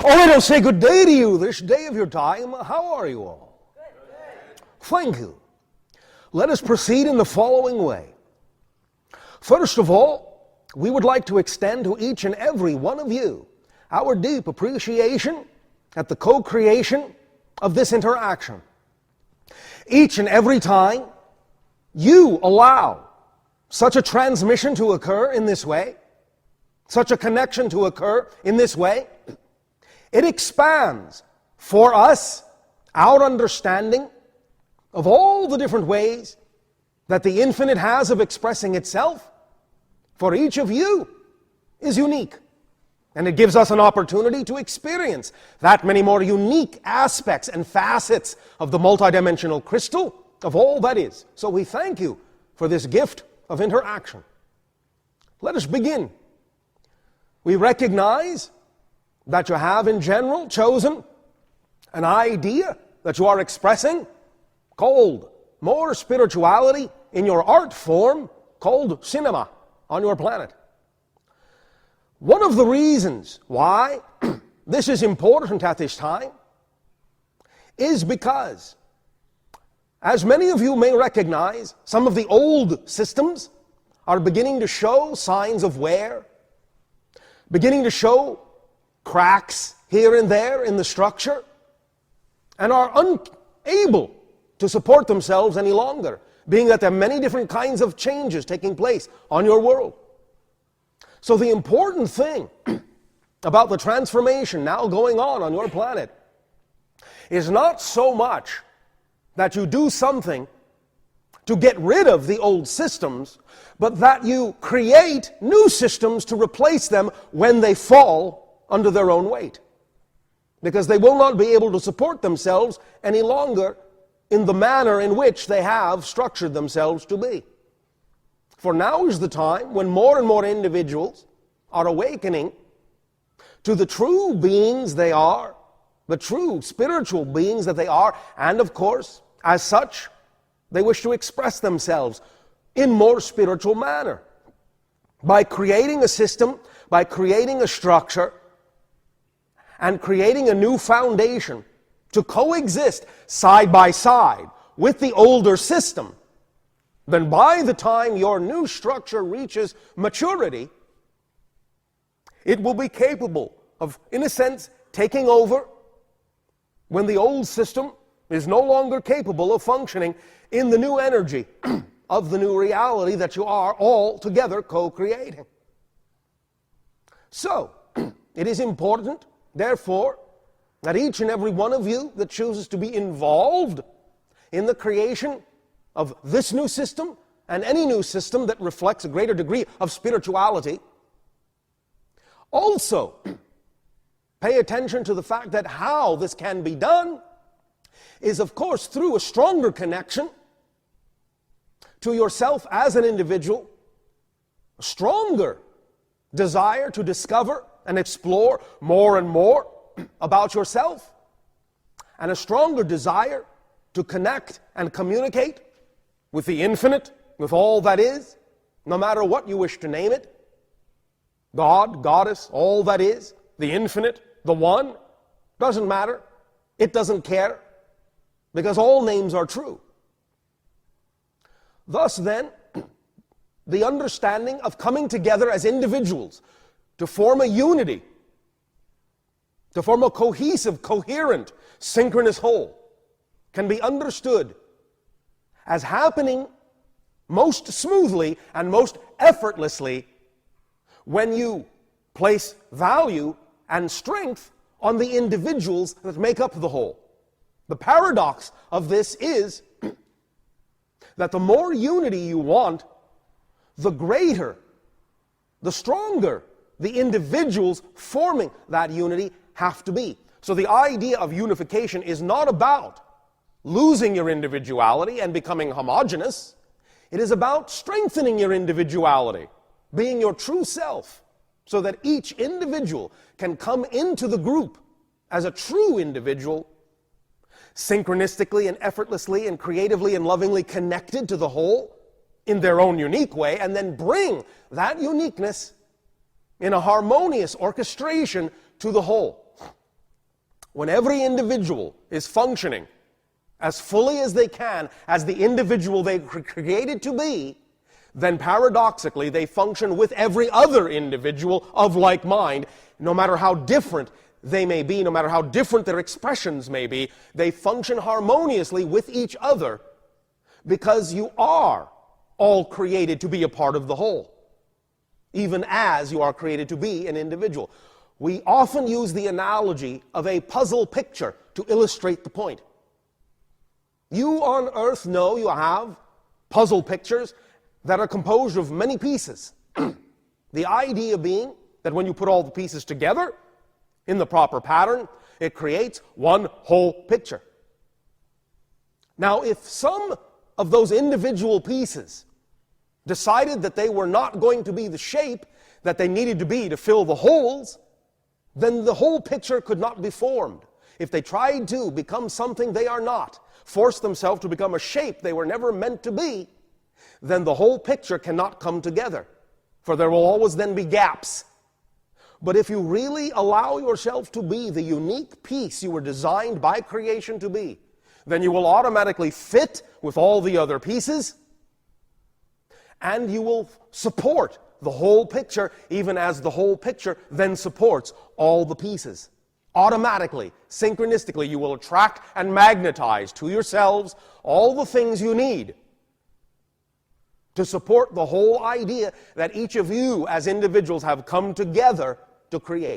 let us say good day to you this day of your time. How are you all? Good. Thank you. Let us proceed in the following way. First of all, we would like to extend to each and every one of you our deep appreciation at the co-creation of this interaction. Each and every time you allow such a transmission to occur in this way, such a connection to occur in this way, it expands for us our understanding of all the different ways that the infinite has of expressing itself. For each of you is unique. And it gives us an opportunity to experience that many more unique aspects and facets of the multidimensional crystal of all that is. So we thank you for this gift of interaction. Let us begin. We recognize that you have in general chosen an idea that you are expressing called more spirituality in your art form called cinema on your planet. One of the reasons why this is important at this time is because, as many of you may recognize, some of the old systems are beginning to show signs of wear, beginning to show cracks here and there in the structure, and are unable to support themselves any longer, being that there are many different kinds of changes taking place on your world. So the important thing about the transformation now going on your planet is not so much that you do something to get rid of the old systems, but that you create new systems to replace them when they fall under their own weight. Because they will not be able to support themselves any longer in the manner in which they have structured themselves to be. For now is the time when more and more individuals are awakening to the true beings they are, the true spiritual beings that they are, and of course, as such, they wish to express themselves in more spiritual manner by creating a system, by creating a structure, and creating a new foundation to coexist side by side with the older system. Then by the time your new structure reaches maturity, it will be capable of, in a sense, taking over when the old system is no longer capable of functioning in the new energy of the new reality that you are all together co-creating. So, it is important, therefore, that each and every one of you that chooses to be involved in the creation of this new system and any new system that reflects a greater degree of spirituality, also pay attention to the fact that how this can be done is, of course, through a stronger connection to yourself as an individual, a stronger desire to discover and explore more and more about yourself, and a stronger desire to connect and communicate with the infinite, with all that is, no matter what you wish to name it. God, Goddess, all that is, the infinite, the one, doesn't matter. It doesn't care, because all names are true. Thus then, the understanding of coming together as individuals to form a unity, to form a cohesive, coherent, synchronous whole, can be understood as happening most smoothly and most effortlessly when you place value and strength on the individuals that make up the whole. The paradox of this is that the more unity you want, the greater, the stronger the individuals forming that unity have to be. So the idea of unification is not about losing your individuality and becoming homogeneous. It is about strengthening your individuality, being your true self, so that each individual can come into the group as a true individual, synchronistically and effortlessly and creatively and lovingly connected to the whole in their own unique way, and then bring that uniqueness in a harmonious orchestration to the whole. when every individual is functioning as fully as they can, as the individual they were created to be, then paradoxically they function with every other individual of like mind, no matter how different they may be, no matter how different their expressions may be, they function harmoniously with each other because you are all created to be a part of the whole, even as you are created to be an individual. We often use the analogy of a puzzle picture to illustrate the point. You on earth know you have puzzle pictures that are composed of many pieces. The idea being that when you put all the pieces together in the proper pattern, it creates one whole picture. Now, if some of those individual pieces decided that they were not going to be the shape that they needed to be to fill the holes, then the whole picture could not be formed. If they tried to become something they are not, force themselves to become a shape they were never meant to be, then the whole picture cannot come together, for there will always then be gaps. But if you really allow yourself to be the unique piece you were designed by creation to be, then you will automatically fit with all the other pieces, and you will support the whole picture, even as the whole picture then supports all the pieces. Automatically, synchronistically, you will attract and magnetize to yourselves all the things you need to support the whole idea that each of you as individuals have come together to create.